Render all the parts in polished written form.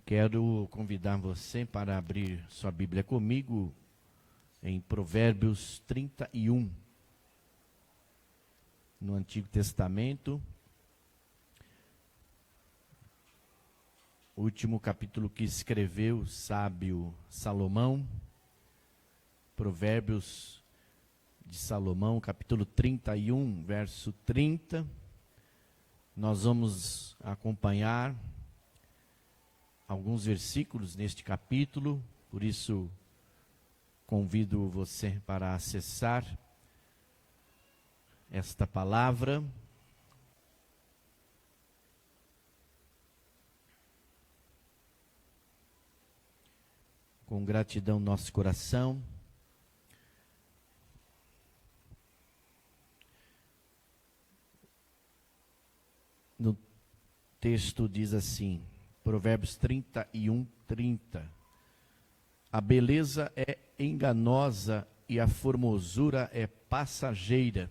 Quero convidar você para abrir sua Bíblia comigo em Provérbios 31, no Antigo Testamento, o último capítulo que escreveu o sábio Salomão, Provérbios de Salomão, capítulo 31, verso 30. Nós vamos acompanhar alguns versículos neste capítulo, por isso convido você para acessar esta palavra. Com gratidão no nosso coração. No texto diz assim, Provérbios 31, 30. A beleza é enganosa e a formosura é passageira,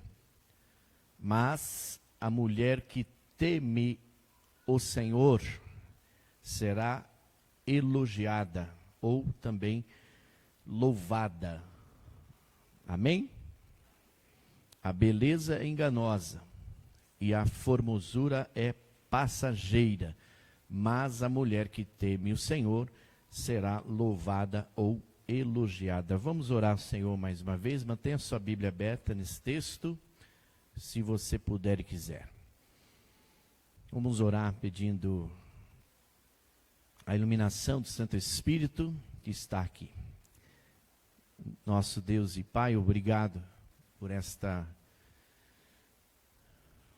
mas a mulher que teme o Senhor será elogiada ou também louvada. Amém? A beleza é enganosa e a formosura é passageira, mas a mulher que teme o Senhor será louvada ou elogiada. Vamos orar ao Senhor mais uma vez. Mantenha sua Bíblia aberta nesse texto, se você puder e quiser. Vamos orar pedindo a iluminação do Santo Espírito que está aqui. Nosso Deus e Pai, obrigado por esta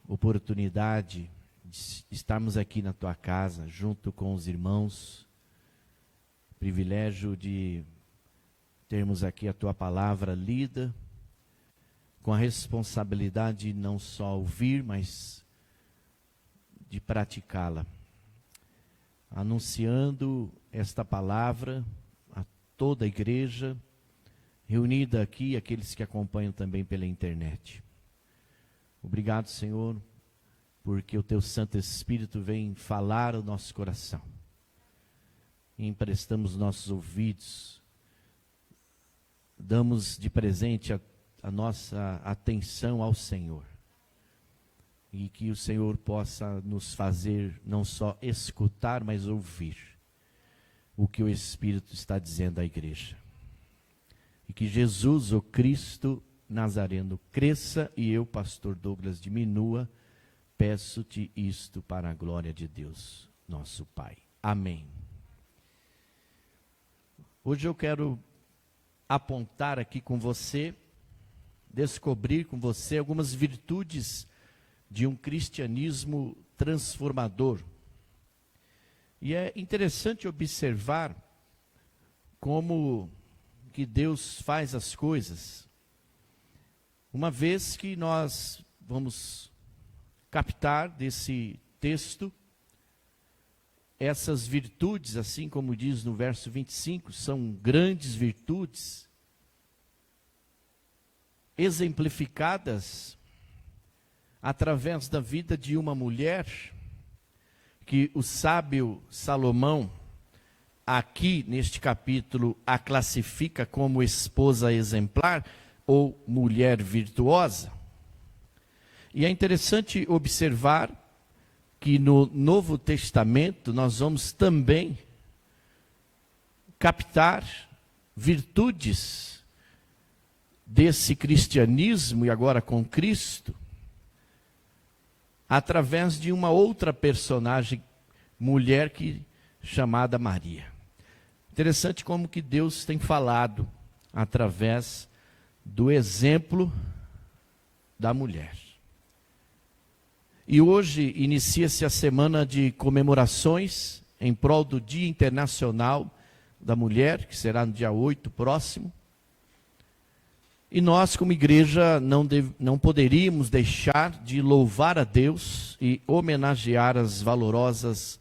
oportunidade de estarmos aqui na Tua casa, junto com os irmãos. Privilégio de termos aqui a Tua palavra lida, com a responsabilidade de não só ouvir, mas de praticá-la. Anunciando esta palavra a toda a igreja, reunida aqui, aqueles que acompanham também pela internet. Obrigado, Senhor, porque o Teu Santo Espírito vem falar ao nosso coração. E emprestamos nossos ouvidos, damos de presente a nossa atenção ao Senhor. E que o Senhor possa nos fazer não só escutar, mas ouvir o que o Espírito está dizendo à igreja. E que Jesus, o Cristo Nazareno, cresça e eu, pastor Douglas, diminua. Peço-te isto para a glória de Deus, nosso Pai. Amém. Hoje eu quero apontar aqui com você, descobrir com você algumas virtudes de um cristianismo transformador. E é interessante observar como que Deus faz as coisas. Uma vez que nós vamos captar desse texto, essas virtudes, assim como diz no verso 25, são grandes virtudes, exemplificadas através da vida de uma mulher, que o sábio Salomão, aqui neste capítulo, a classifica como esposa exemplar ou mulher virtuosa. E é interessante observar que no Novo Testamento nós vamos também captar virtudes desse cristianismo, e agora com Cristo, através de uma outra personagem, mulher chamada Maria. Interessante como que Deus tem falado através do exemplo da mulher. E hoje inicia-se a semana de comemorações em prol do Dia Internacional da Mulher, que será no dia 8 próximo. E nós, como igreja, não poderíamos deixar de louvar a Deus e homenagear as valorosas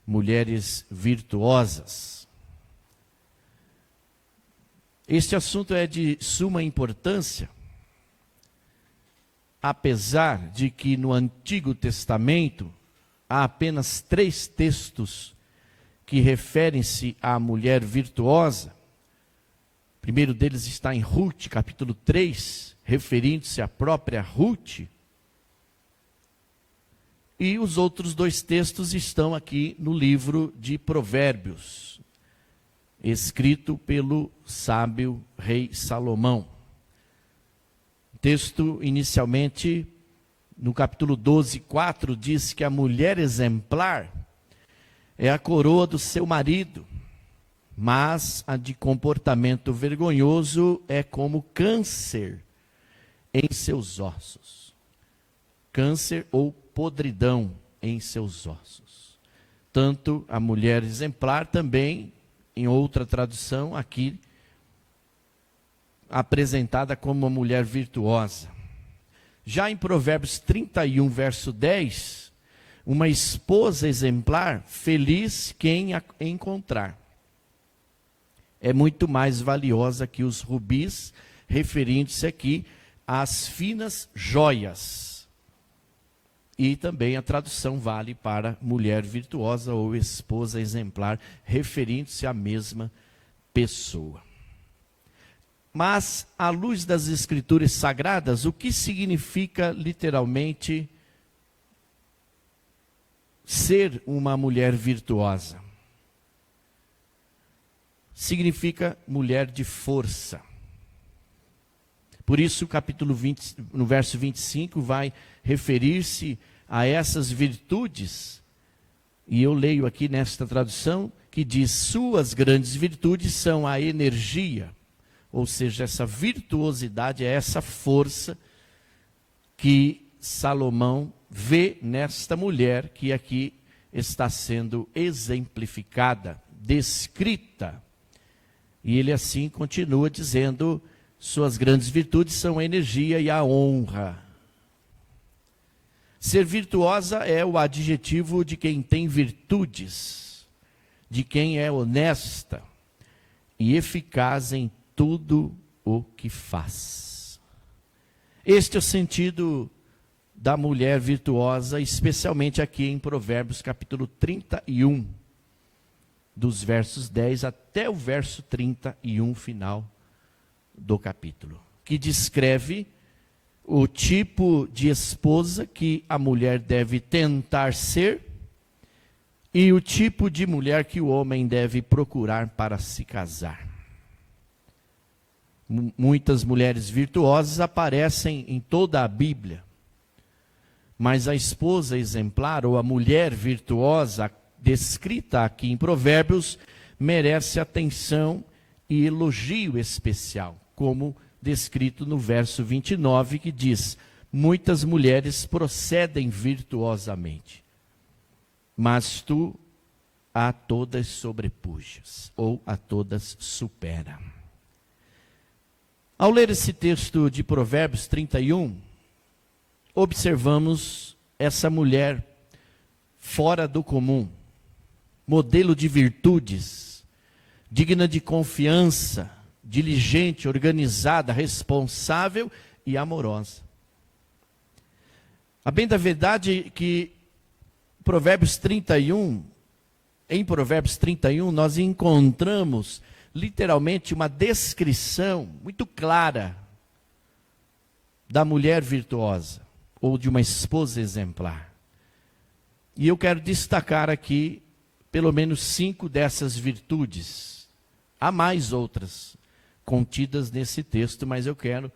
mulheres virtuosas. Este assunto é de suma importância, apesar de que no Antigo Testamento há apenas 3 textos que referem-se à mulher virtuosa. O primeiro deles está em Ruth, capítulo 3, referindo-se à própria Ruth. E os outros dois textos estão aqui no livro de Provérbios, escrito pelo sábio rei Salomão. O texto, inicialmente, no capítulo 12, 4, diz que a mulher exemplar é a coroa do seu marido, mas a de comportamento vergonhoso é como câncer em seus ossos. Câncer ou podridão em seus ossos. Tanto a mulher exemplar também, em outra tradução aqui, apresentada como uma mulher virtuosa. Já em Provérbios 31, verso 10, uma esposa exemplar, feliz quem a encontrar. É muito mais valiosa que os rubis, referindo-se aqui às finas joias. E também a tradução vale para mulher virtuosa ou esposa exemplar, referindo-se à mesma pessoa. Mas, à luz das Escrituras Sagradas, o que significa literalmente ser uma mulher virtuosa? Significa mulher de força. Por isso, o capítulo 20, no verso 25, vai referir-se a essas virtudes. E eu leio aqui nesta tradução que diz: suas grandes virtudes são a energia. Ou seja, essa virtuosidade é essa força que Salomão vê nesta mulher que aqui está sendo exemplificada, descrita. E ele assim continua dizendo: suas grandes virtudes são a energia e a honra. Ser virtuosa é o adjetivo de quem tem virtudes, de quem é honesta e eficaz em tudo o que faz. Este é o sentido da mulher virtuosa, especialmente aqui em Provérbios capítulo 31, dos versos 10 até o verso 31 final do capítulo, que descreve o tipo de esposa que a mulher deve tentar ser e o tipo de mulher que o homem deve procurar para se casar. Muitas mulheres virtuosas aparecem em toda a Bíblia, mas a esposa exemplar ou a mulher virtuosa descrita aqui em Provérbios merece atenção e elogio especial, como descrito no verso 29, que diz: muitas mulheres procedem virtuosamente, mas tu a todas sobrepujas, ou a todas supera. Ao ler esse texto de Provérbios 31, observamos essa mulher fora do comum, modelo de virtudes, digna de confiança, diligente, organizada, responsável e amorosa. A bem da verdade é que em Provérbios 31, nós encontramos literalmente uma descrição muito clara da mulher virtuosa, ou de uma esposa exemplar. E eu quero destacar aqui pelo menos 5 dessas virtudes. Há mais outras contidas nesse texto, mas eu quero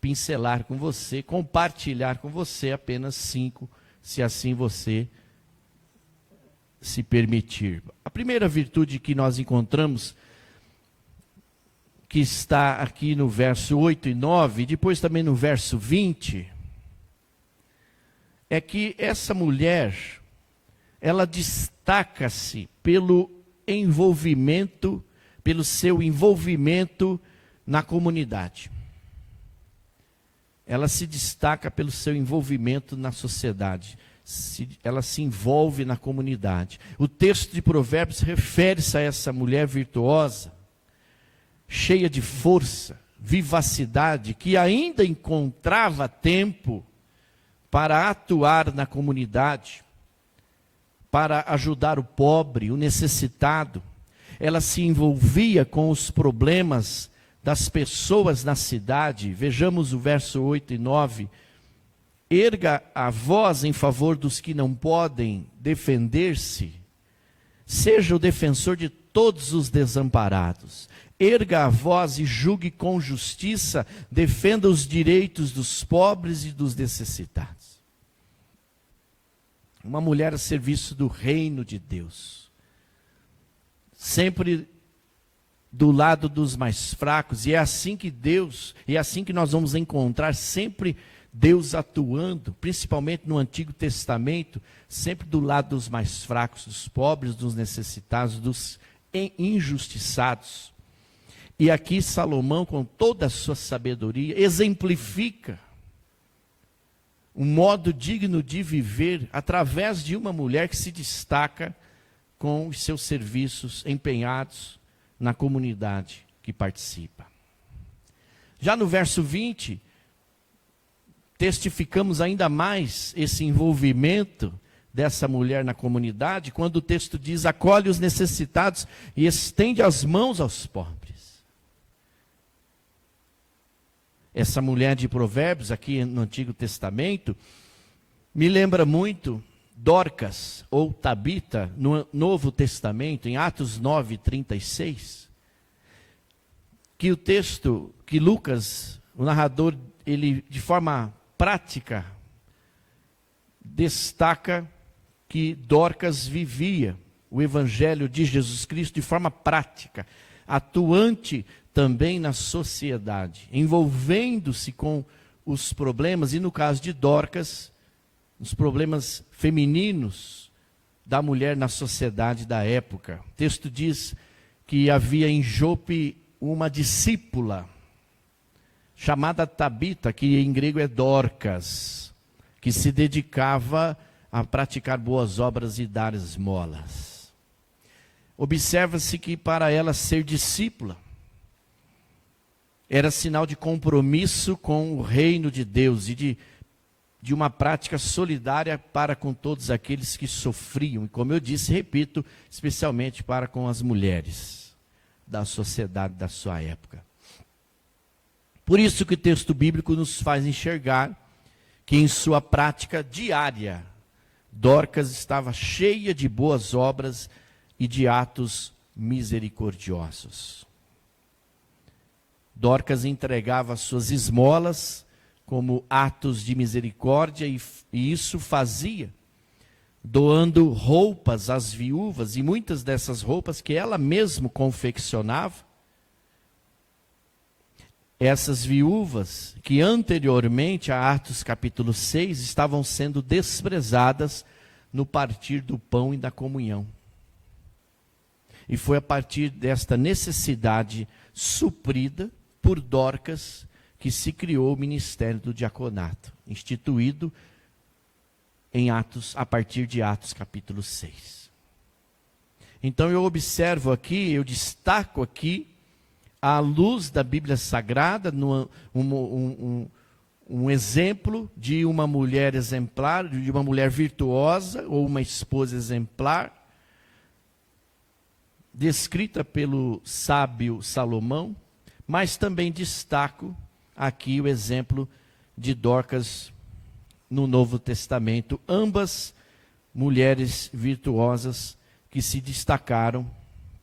pincelar com você, compartilhar com você apenas 5, se assim você se permitir. A primeira virtude que nós encontramos, que está aqui no verso 8 e 9, e depois também no verso 20, é que essa mulher, ela destaca-se pelo envolvimento, pelo seu envolvimento na comunidade. Ela se destaca pelo seu envolvimento na sociedade. Ela se envolve na comunidade. O texto de Provérbios refere-se a essa mulher virtuosa, cheia de força, vivacidade, que ainda encontrava tempo para atuar na comunidade, para ajudar o pobre, o necessitado. Ela se envolvia com os problemas das pessoas na cidade. Vejamos o verso 8 e 9. Erga a voz em favor dos que não podem defender-se. Seja o defensor de todos os desamparados. Erga a voz e julgue com justiça. Defenda os direitos dos pobres e dos necessitados. Uma mulher a serviço do reino de Deus. Sempre do lado dos mais fracos. E é assim que Deus, é assim que nós vamos encontrar sempre Deus atuando, principalmente no Antigo Testamento, sempre do lado dos mais fracos, dos pobres, dos necessitados, dos injustiçados. E aqui Salomão, com toda a sua sabedoria, exemplifica um modo digno de viver através de uma mulher que se destaca com os seus serviços empenhados na comunidade que participa. Já no verso 20, testificamos ainda mais esse envolvimento dessa mulher na comunidade, quando o texto diz: acolhe os necessitados e estende as mãos aos pobres. Essa mulher de Provérbios, aqui no Antigo Testamento, me lembra muito Dorcas, ou Tabita, no Novo Testamento, em Atos 9:36, que o texto, que Lucas, o narrador, ele de forma prática, destaca que Dorcas vivia o Evangelho de Jesus Cristo de forma prática, atuante também na sociedade, envolvendo-se com os problemas, e no caso de Dorcas, os problemas femininos da mulher na sociedade da época. O texto diz que havia em Jope uma discípula, chamada Tabita, que em grego é Dorcas, que se dedicava a praticar boas obras e dar esmolas. Observa-se que para ela ser discípula era sinal de compromisso com o reino de Deus e de uma prática solidária para com todos aqueles que sofriam. E como eu disse, repito, especialmente para com as mulheres da sociedade da sua época. Por isso que o texto bíblico nos faz enxergar que em sua prática diária, Dorcas estava cheia de boas obras e de atos misericordiosos. Dorcas entregava suas esmolas como atos de misericórdia, e isso fazia doando roupas às viúvas, e muitas dessas roupas que ela mesma confeccionava. Essas viúvas, que anteriormente a Atos capítulo 6, estavam sendo desprezadas no partir do pão e da comunhão. E foi a partir desta necessidade suprida por Dorcas que se criou o ministério do diaconato, instituído em Atos, a partir de Atos capítulo 6. Então eu observo aqui, eu destaco aqui, à luz da Bíblia Sagrada, um exemplo de uma mulher exemplar, de uma mulher virtuosa, ou uma esposa exemplar, descrita pelo sábio Salomão, mas também destaco aqui o exemplo de Dorcas no Novo Testamento, ambas mulheres virtuosas que se destacaram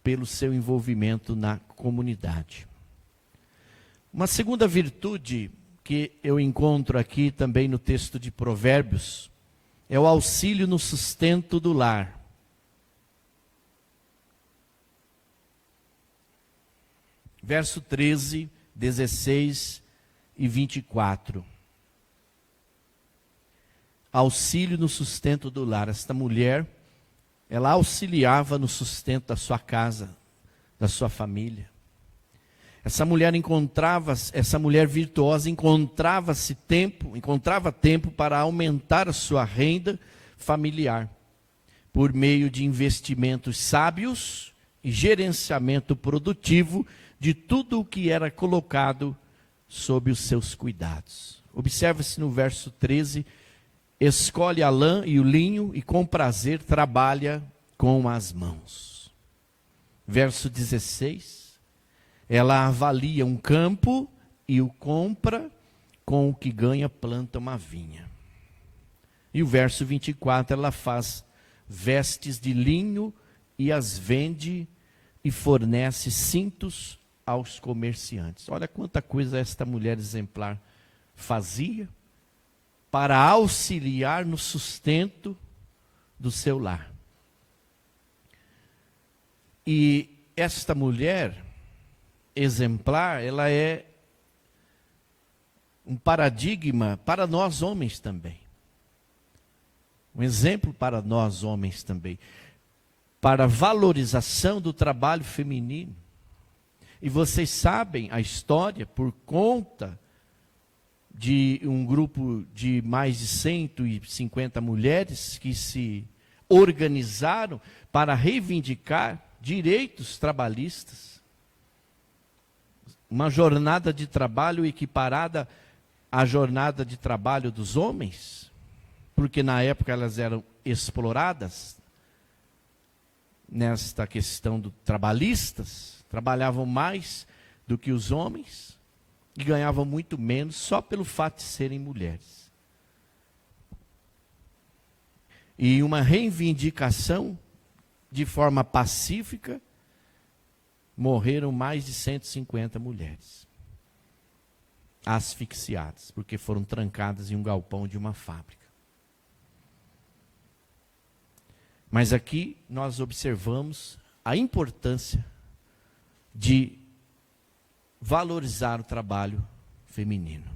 pelo seu envolvimento na comunidade. Uma segunda virtude que eu encontro aqui também no texto de Provérbios é o auxílio no sustento do lar. Verso 13, 16 e 24. Auxílio no sustento do lar. Esta mulher, ela auxiliava no sustento da sua casa, da sua família. Essa mulher virtuosa encontrava tempo para aumentar a sua renda familiar, por meio de investimentos sábios e gerenciamento produtivo de tudo o que era colocado sob os seus cuidados. Observa-se no verso 13 escolhe a lã e o linho e com prazer trabalha com as mãos. Verso 16, ela avalia um campo e o compra, com o que ganha planta uma vinha. E o verso 24, ela faz vestes de linho e as vende e fornece cintos aos comerciantes. Olha quanta coisa esta mulher exemplar fazia para auxiliar no sustento do seu lar. E esta mulher exemplar, ela é um paradigma para nós homens também. Um exemplo para nós homens também. Para a valorização do trabalho feminino. E vocês sabem a história por conta de um grupo de mais de 150 mulheres que se organizaram para reivindicar direitos trabalhistas. Uma jornada de trabalho equiparada à jornada de trabalho dos homens, porque na época elas eram exploradas nesta questão do trabalhistas, trabalhavam mais do que os homens e ganhavam muito menos só pelo fato de serem mulheres. E uma reivindicação de forma pacífica, morreram mais de 150 mulheres, asfixiadas, porque foram trancadas em um galpão de uma fábrica. Mas aqui nós observamos a importância de valorizar o trabalho feminino,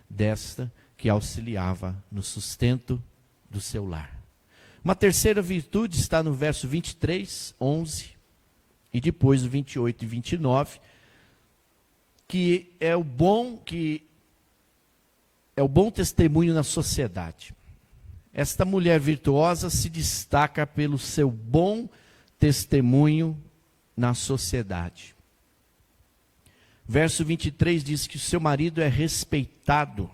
desta que auxiliava no sustento do seu lar. Uma terceira virtude está no verso 23, 11, e depois o 28 e 29, que é o bom testemunho na sociedade. Esta mulher virtuosa se destaca pelo seu bom testemunho na sociedade. Verso 23 diz que o seu marido é respeitado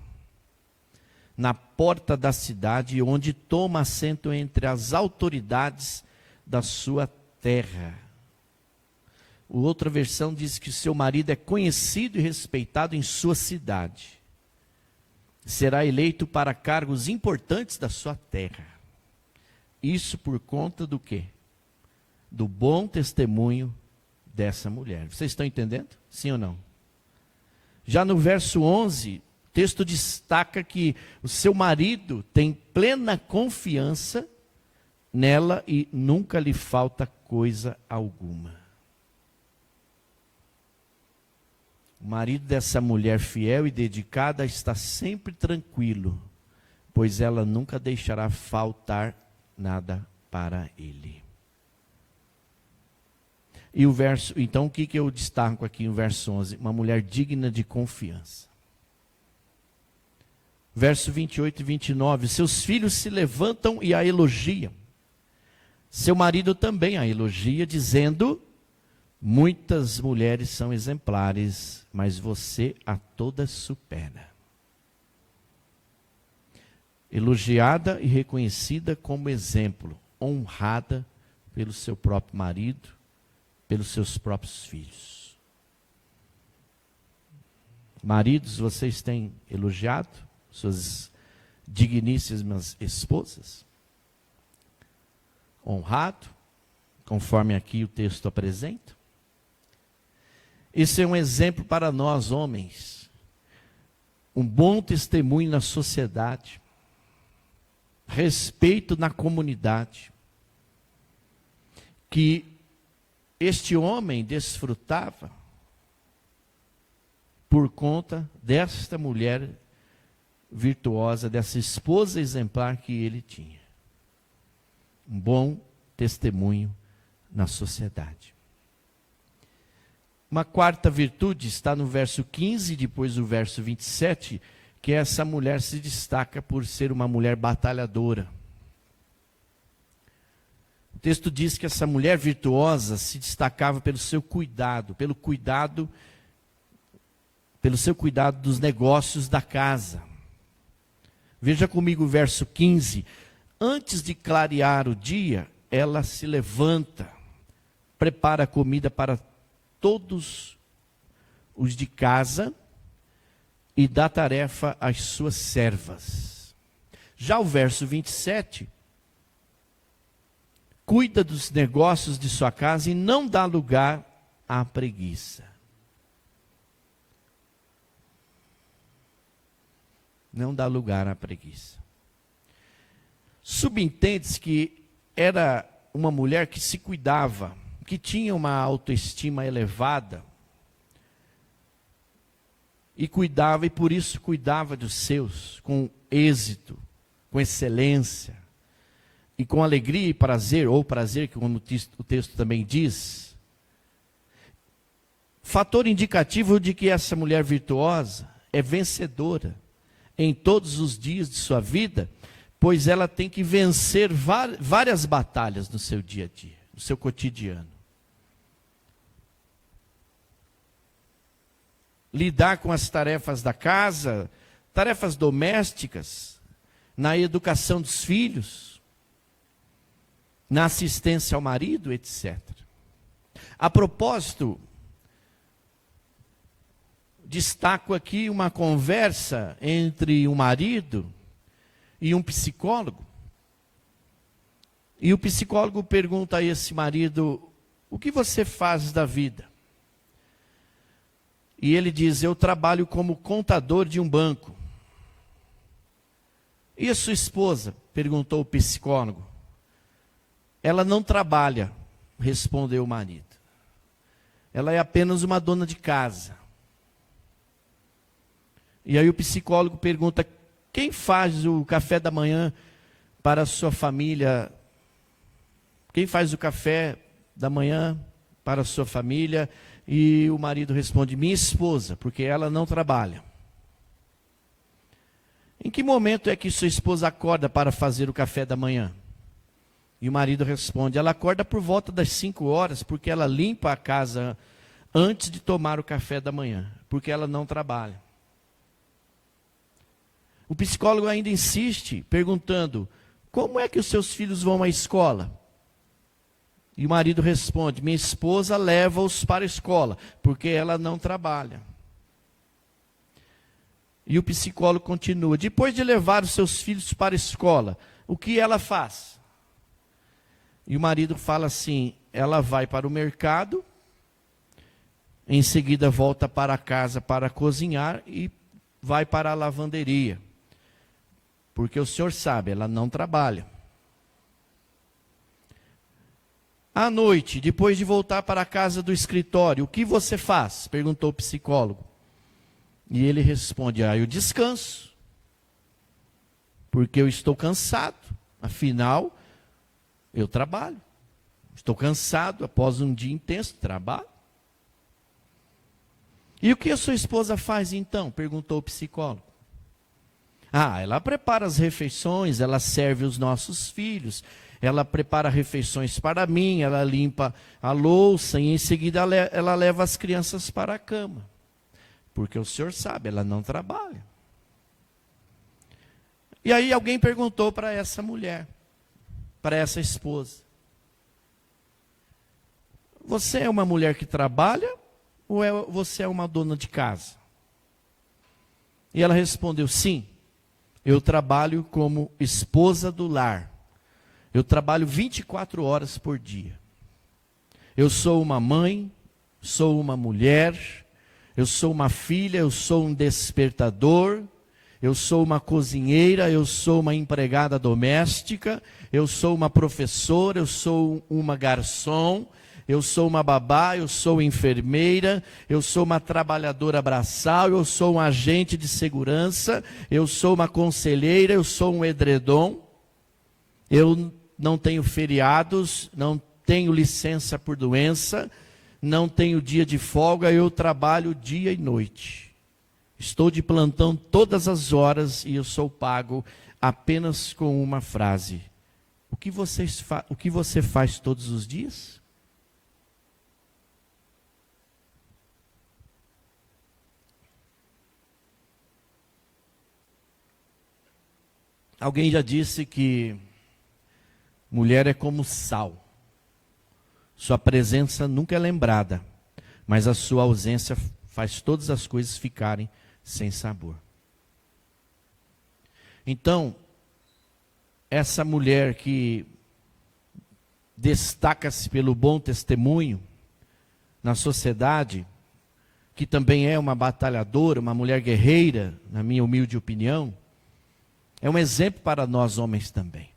na porta da cidade, onde toma assento entre as autoridades da sua terra. Outra versão diz que o seu marido é conhecido e respeitado em sua cidade. Será eleito para cargos importantes da sua terra. Isso por conta do quê? Do bom testemunho dessa mulher. Vocês estão entendendo? Sim ou não? Já no verso 11, o texto destaca que o seu marido tem plena confiança nela e nunca lhe falta coisa alguma. O marido dessa mulher fiel e dedicada está sempre tranquilo, pois ela nunca deixará faltar nada para ele. E o verso, então o que eu destaco aqui no verso 11? Uma mulher digna de confiança. Verso 28 e 29, seus filhos se levantam e a elogiam. Seu marido também a elogia, dizendo: muitas mulheres são exemplares, mas você a todas supera. Elogiada e reconhecida como exemplo, honrada pelo seu próprio marido, pelos seus próprios filhos. Maridos, vocês têm elogiado suas digníssimas esposas? Honrado, conforme aqui o texto apresenta? Esse é um exemplo para nós, homens. Um bom testemunho na sociedade. Respeito na comunidade. Que este homem desfrutava por conta desta mulher virtuosa, dessa esposa exemplar que ele tinha. Um bom testemunho na sociedade. Uma quarta virtude está no verso 15, depois do verso 27, que essa mulher se destaca por ser uma mulher batalhadora. O texto diz que essa mulher virtuosa se destacava pelo seu cuidado, pelo seu cuidado dos negócios da casa. Veja comigo o verso 15. Antes de clarear o dia, ela se levanta, prepara comida para todos os de casa e dá tarefa às suas servas. Já o verso 27, cuida dos negócios de sua casa e não dá lugar à preguiça. Não dá lugar à preguiça. Subentende-se que era uma mulher que se cuidava, que tinha uma autoestima elevada, e cuidava, e por isso cuidava dos seus, com êxito, com excelência, e com alegria e prazer, ou prazer, que como o texto também diz. Fator indicativo de que essa mulher virtuosa é vencedora em todos os dias de sua vida, pois ela tem que vencer várias batalhas no seu dia a dia, no seu cotidiano. Lidar com as tarefas da casa, tarefas domésticas, na educação dos filhos, na assistência ao marido, etc. A propósito, destaco aqui uma conversa entre um marido e um psicólogo. E o psicólogo pergunta a esse marido: o que você faz da vida? E ele diz: eu trabalho como contador de um banco. E a sua esposa? Perguntou o psicólogo. Ela não trabalha, respondeu o marido. Ela é apenas uma dona de casa. E aí o psicólogo pergunta: quem faz o café da manhã para a sua família? Quem faz o café da manhã para a sua família? E o marido responde: minha esposa, porque ela não trabalha. Em que momento é que sua esposa acorda para fazer o café da manhã? E o marido responde: ela acorda por volta das 5 horas, porque ela limpa a casa antes de tomar o café da manhã, porque ela não trabalha. O psicólogo ainda insiste, perguntando: como é que os seus filhos vão à escola? E o marido responde: minha esposa leva-os para a escola, porque ela não trabalha. E o psicólogo continua: depois de levar os seus filhos para a escola, o que ela faz? E o marido fala assim: ela vai para o mercado, em seguida volta para casa para cozinhar e vai para a lavanderia. Porque o senhor sabe, ela não trabalha. À noite, depois de voltar para a casa do escritório, o que você faz? Perguntou o psicólogo. E ele responde: eu descanso, porque eu estou cansado, afinal, eu trabalho. Estou cansado após um dia intenso de trabalho. E o que a sua esposa faz então? Perguntou o psicólogo. Ela prepara as refeições, ela serve os nossos filhos, ela prepara refeições para mim, ela limpa a louça e em seguida ela leva as crianças para a cama. Porque o senhor sabe, ela não trabalha. E aí alguém perguntou para essa mulher, para essa esposa: você é uma mulher que trabalha ou você é uma dona de casa? E ela respondeu: sim, eu trabalho como esposa do lar. Eu trabalho 24 horas por dia. Eu sou uma mãe, sou uma mulher, eu sou uma filha, eu sou um despertador, eu sou uma cozinheira, eu sou uma empregada doméstica, eu sou uma professora, eu sou uma garçom, eu sou uma babá, eu sou enfermeira, eu sou uma trabalhadora braçal, eu sou um agente de segurança, eu sou uma conselheira, eu sou um edredom. Eu não tenho feriados, não tenho licença por doença, não tenho dia de folga, eu trabalho dia e noite. Estou de plantão todas as horas e eu sou pago apenas com uma frase: o que você faz todos os dias? Alguém já disse que mulher é como sal. Sua presença nunca é lembrada, mas a sua ausência faz todas as coisas ficarem sem sabor. Então, essa mulher que destaca-se pelo bom testemunho na sociedade, que também é uma batalhadora, uma mulher guerreira, na minha humilde opinião, é um exemplo para nós homens também.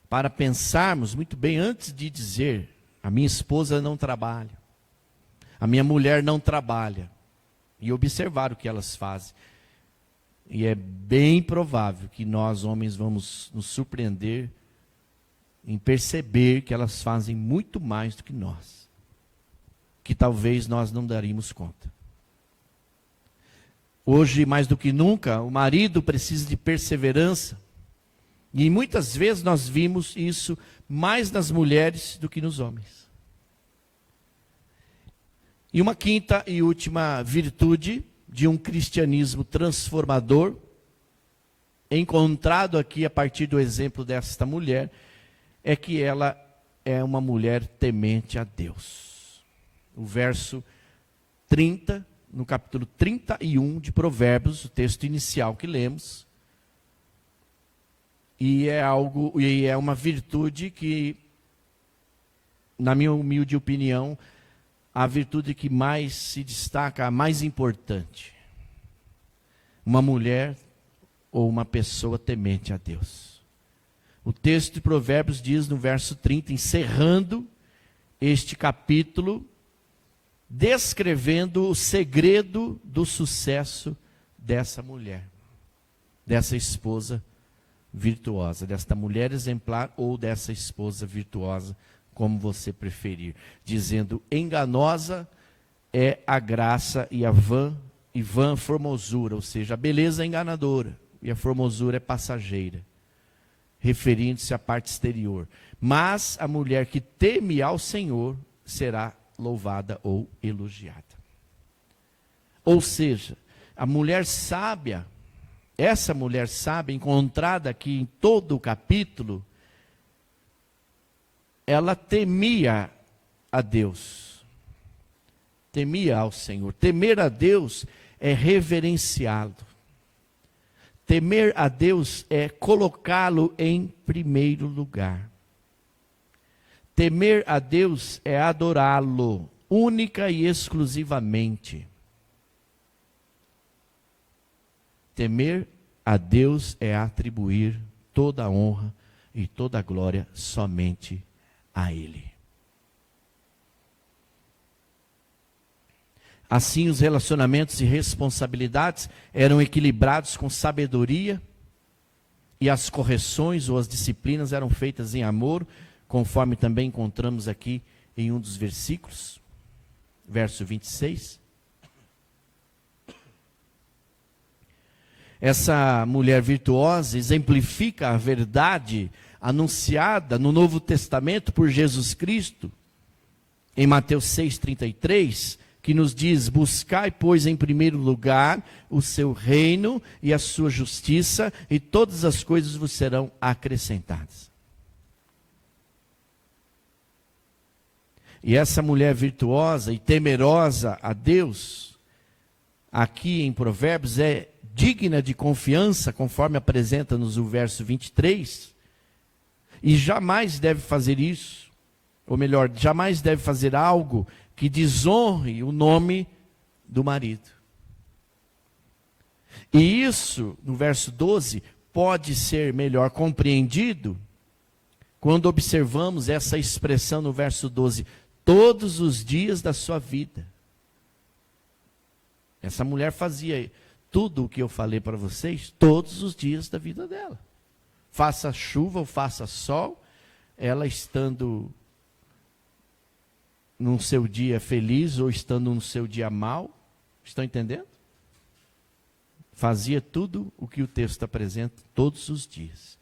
Para pensarmos muito bem antes de dizer, a minha esposa não trabalha, a minha mulher não trabalha, e observar o que elas fazem. E é bem provável que nós homens vamos nos surpreender em perceber que elas fazem muito mais do que nós, que talvez nós não daríamos conta. Hoje, mais do que nunca, o marido precisa de perseverança. E muitas vezes nós vimos isso mais nas mulheres do que nos homens. E uma quinta e última virtude de um cristianismo transformador, encontrado aqui a partir do exemplo desta mulher, é que ela é uma mulher temente a Deus. O verso 30, no capítulo 31 de Provérbios, o texto inicial que lemos, e é uma virtude que, na minha humilde opinião, a virtude que mais se destaca, a mais importante. Uma mulher ou uma pessoa temente a Deus. O texto de Provérbios diz no verso 30, encerrando este capítulo, descrevendo o segredo do sucesso dessa mulher, dessa esposa virtuosa, desta mulher exemplar ou dessa esposa virtuosa, como você preferir, dizendo: enganosa é a graça e a vã formosura, ou seja, a beleza é enganadora e a formosura é passageira, referindo-se à parte exterior. Mas a mulher que teme ao Senhor será louvada ou elogiada. Ou seja, a mulher sábia, essa mulher sábia encontrada aqui em todo o capítulo, ela temia a Deus, temia ao Senhor. Temer a Deus é reverenciá-lo. Temer a Deus é colocá-lo em primeiro lugar. Temer a Deus é adorá-lo, única e exclusivamente. Temer a Deus é atribuir toda a honra e toda a glória somente a Ele. Assim, os relacionamentos e responsabilidades eram equilibrados com sabedoria, e as correções ou as disciplinas eram feitas em amor, conforme também encontramos aqui em um dos versículos, verso 26. Essa mulher virtuosa exemplifica a verdade anunciada no Novo Testamento por Jesus Cristo, em Mateus 6,33, que nos diz: buscai, pois, em primeiro lugar o seu reino e a sua justiça, e todas as coisas vos serão acrescentadas. E essa mulher virtuosa e temerosa a Deus, aqui em Provérbios, é digna de confiança, conforme apresenta-nos o verso 23, e jamais deve fazer isso, ou melhor, jamais deve fazer algo que desonre o nome do marido. E isso, no verso 12, pode ser melhor compreendido quando observamos essa expressão no verso 12, todos os dias da sua vida. Essa mulher fazia tudo o que eu falei para vocês todos os dias da vida dela. Faça chuva ou faça sol, ela estando no seu dia feliz ou estando no seu dia mau, estão entendendo? Fazia tudo o que o texto apresenta todos os dias.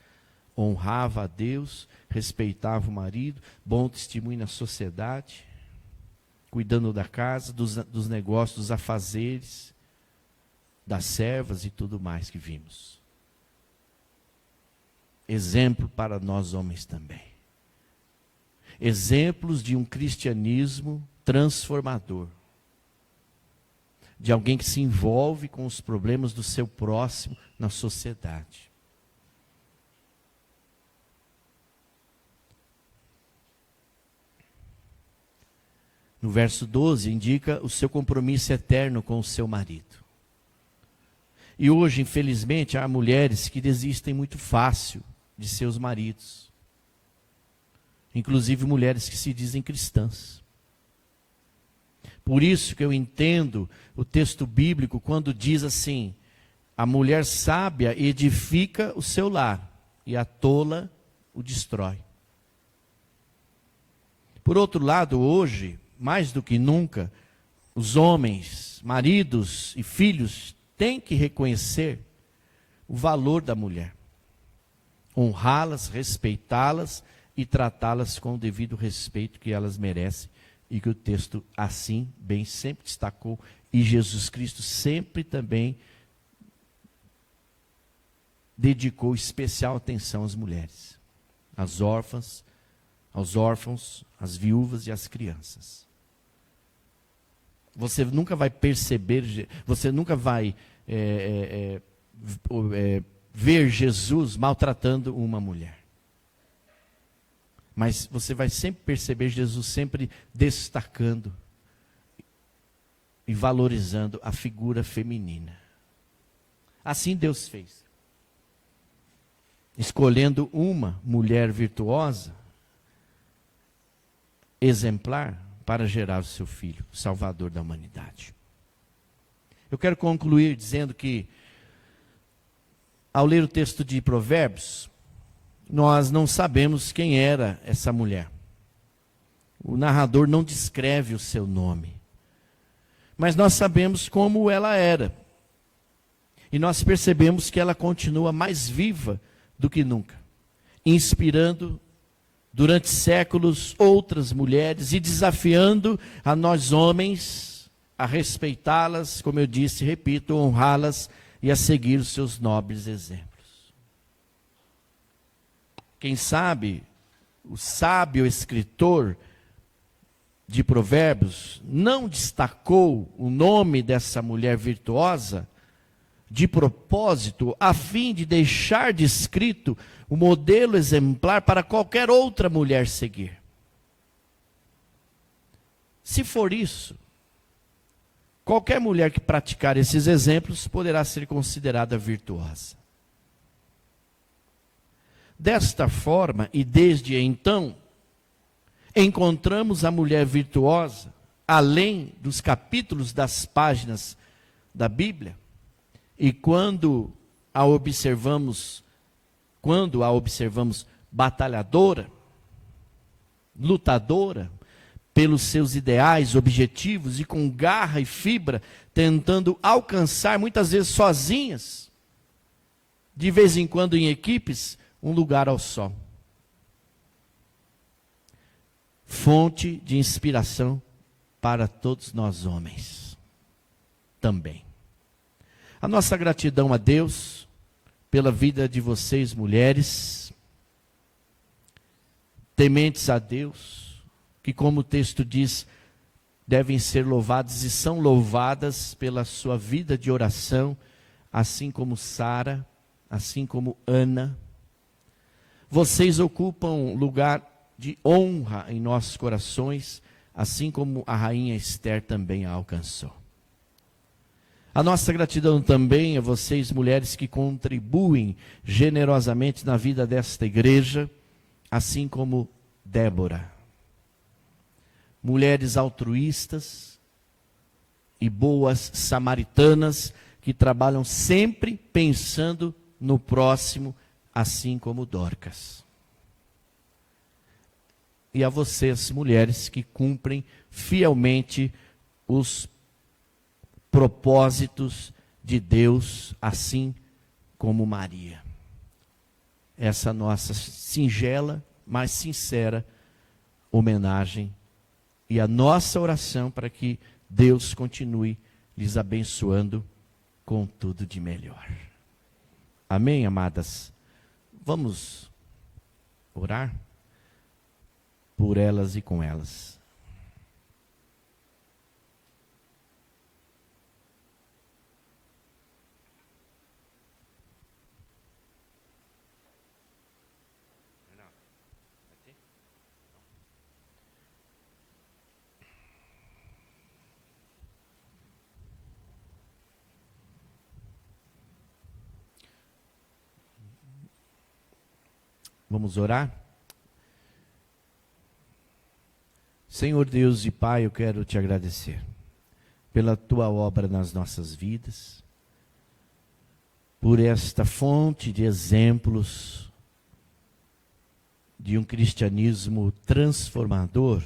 Honrava a Deus, respeitava o marido, bom testemunho na sociedade, cuidando da casa, dos negócios, dos afazeres, das servas e tudo mais que vimos. exemplo para nós homens também. Exemplos de um cristianismo transformador. De alguém que se envolve com os problemas do seu próximo na sociedade. No verso 12, indica o seu compromisso eterno com o seu marido. E hoje, infelizmente, há mulheres que desistem muito fácil de seus maridos. Inclusive mulheres que se dizem cristãs. Por isso que eu entendo o texto bíblico quando diz assim: a mulher sábia edifica o seu lar e a tola o destrói. Por outro lado, hoje, mais do que nunca, os homens, maridos e filhos têm que reconhecer o valor da mulher. Honrá-las, respeitá-las e tratá-las com o devido respeito que elas merecem. E que o texto assim bem sempre destacou. E Jesus Cristo sempre também dedicou especial atenção às mulheres. Às órfãs, aos órfãos, às viúvas e às crianças. Você nunca vai perceber, você nunca vai ver Jesus maltratando uma mulher. Mas você vai sempre perceber Jesus sempre destacando e valorizando a figura feminina. Assim Deus fez. Escolhendo uma mulher virtuosa, exemplar, para gerar o seu filho, o Salvador da humanidade. Eu quero concluir dizendo que, ao ler o texto de Provérbios, nós não sabemos quem era essa mulher. O narrador não descreve o seu nome. Mas nós sabemos como ela era. E nós percebemos que ela continua mais viva do que nunca, inspirando durante séculos outras mulheres e desafiando a nós homens a respeitá-las, como eu disse, repito, honrá-las e a seguir os seus nobres exemplos. Quem sabe, o sábio escritor de Provérbios não destacou o nome dessa mulher virtuosa de propósito, a fim de deixar descrito o modelo exemplar para qualquer outra mulher seguir. Se for isso, qualquer mulher que praticar esses exemplos poderá ser considerada virtuosa. Desta forma, e desde então, encontramos a mulher virtuosa, além dos capítulos das páginas da Bíblia, e quando a observamos batalhadora, lutadora, pelos seus ideais, objetivos, e com garra e fibra, tentando alcançar, muitas vezes sozinhas, de vez em quando em equipes, um lugar ao sol. Fonte de inspiração para todos nós homens também. A nossa gratidão a Deus pela vida de vocês, mulheres, tementes a Deus, que, como o texto diz, devem ser louvadas e são louvadas pela sua vida de oração, assim como Sara, assim como Ana. Vocês ocupam lugar de honra em nossos corações, assim como a rainha Esther também a alcançou. A nossa gratidão também a vocês, mulheres, que contribuem generosamente na vida desta igreja, assim como Débora. Mulheres altruístas e boas samaritanas, que trabalham sempre pensando no próximo, assim como Dorcas. E a vocês, mulheres, que cumprem fielmente os propósitos de Deus, assim como Maria. Essa nossa singela, mas sincera homenagem e a nossa oração para que Deus continue lhes abençoando com tudo de melhor. Amém, amadas? Vamos orar por elas e com elas. Vamos orar? Senhor Deus e Pai, eu quero te agradecer pela tua obra nas nossas vidas, por esta fonte de exemplos de um cristianismo transformador,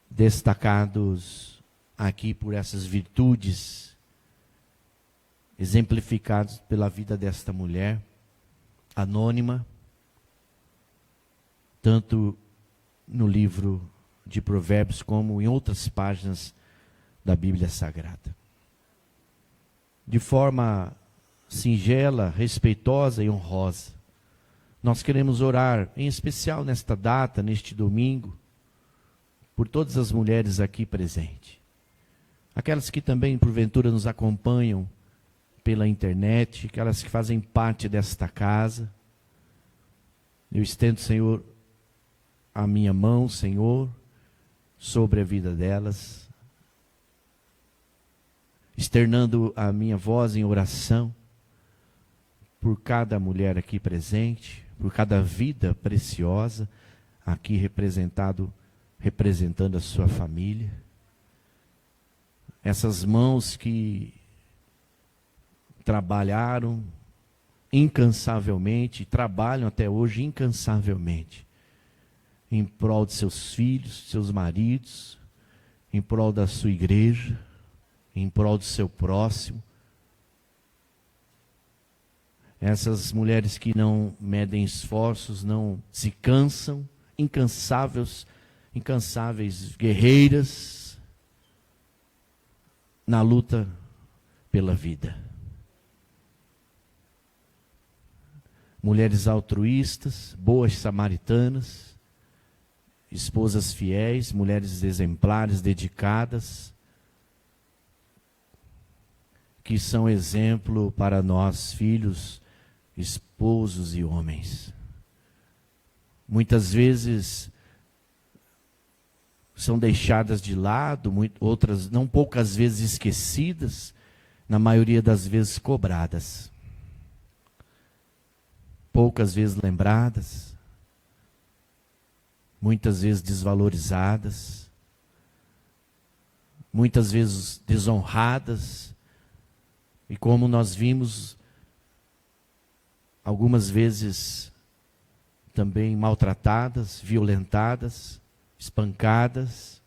destacados aqui por essas virtudes, exemplificados pela vida desta mulher anônima, tanto no livro de Provérbios como em outras páginas da Bíblia Sagrada. De forma singela, respeitosa e honrosa, nós queremos orar, em especial nesta data, neste domingo, por todas as mulheres aqui presentes. Aquelas que também, porventura, nos acompanham pela internet, aquelas que fazem parte desta casa. Eu estendo, Senhor, a minha mão, Senhor, sobre a vida delas, externando a minha voz em oração por cada mulher aqui presente, por cada vida preciosa aqui representando a sua família. Essas mãos que trabalharam incansavelmente, trabalham até hoje incansavelmente, em prol de seus filhos, seus maridos, em prol da sua igreja, em prol do seu próximo. Essas mulheres que não medem esforços, não se cansam, incansáveis guerreiras, na luta pela vida. Mulheres altruístas, boas samaritanas, esposas fiéis, mulheres exemplares, dedicadas, que são exemplo para nós, filhos, esposos e homens. Muitas vezes são deixadas de lado, outras não poucas vezes esquecidas, na maioria das vezes cobradas. Poucas vezes lembradas, muitas vezes desvalorizadas, muitas vezes desonradas, e como nós vimos, algumas vezes também maltratadas, violentadas, espancadas.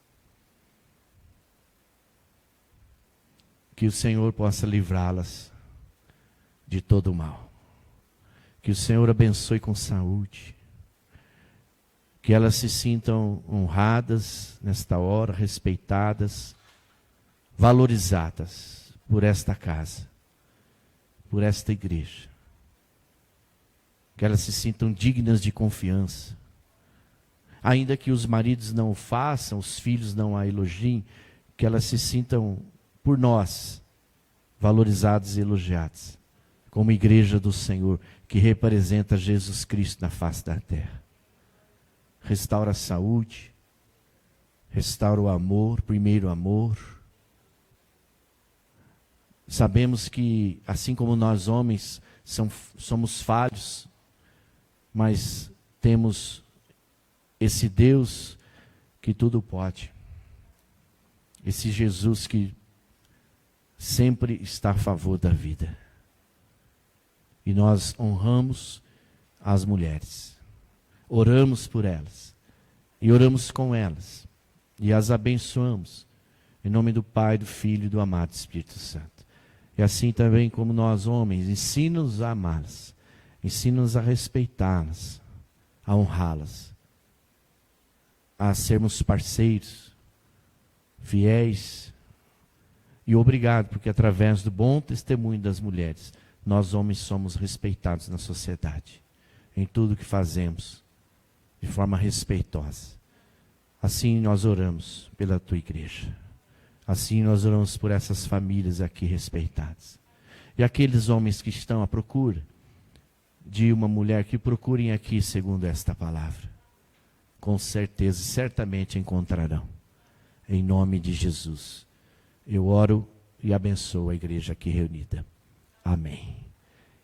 Que o Senhor possa livrá-las de todo o mal. Que o Senhor abençoe com saúde. Que elas se sintam honradas nesta hora, respeitadas, valorizadas por esta casa, por esta igreja. Que elas se sintam dignas de confiança. Ainda que os maridos não o façam, os filhos não a elogiem, que elas se sintam, por nós, valorizados e elogiados, como igreja do Senhor, que representa Jesus Cristo na face da terra. Restaura a saúde, restaura o amor, primeiro amor. Sabemos que, assim como nós homens somos falhos, mas temos esse Deus que tudo pode. Esse Jesus que sempre está a favor da vida. E nós honramos as mulheres. Oramos por elas. E oramos com elas. E as abençoamos. Em nome do Pai, do Filho e do amado Espírito Santo. E assim também como nós homens, ensina-nos a amá-las. Ensina-nos a respeitá-las. A honrá-las. A sermos parceiros, fiéis. E obrigado, porque através do bom testemunho das mulheres, nós homens somos respeitados na sociedade, em tudo que fazemos, de forma respeitosa. Assim nós oramos pela tua igreja. Assim nós oramos por essas famílias aqui respeitadas. E aqueles homens que estão à procura de uma mulher, que procurem aqui segundo esta palavra. Com certeza, certamente encontrarão. Em nome de Jesus. Eu oro e abençoo a igreja aqui reunida. Amém.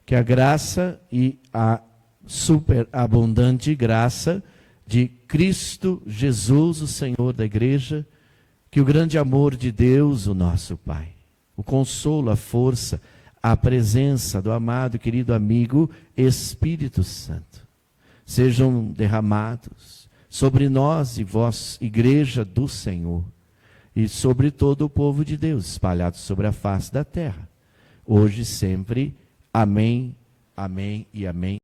Que a graça e a superabundante graça de Cristo Jesus, o Senhor da igreja, que o grande amor de Deus, o nosso Pai, o consolo, a força, a presença do amado e querido amigo Espírito Santo, sejam derramados sobre nós e vós, igreja do Senhor, e sobre todo o povo de Deus, espalhado sobre a face da terra, hoje e sempre. Amém, amém e amém.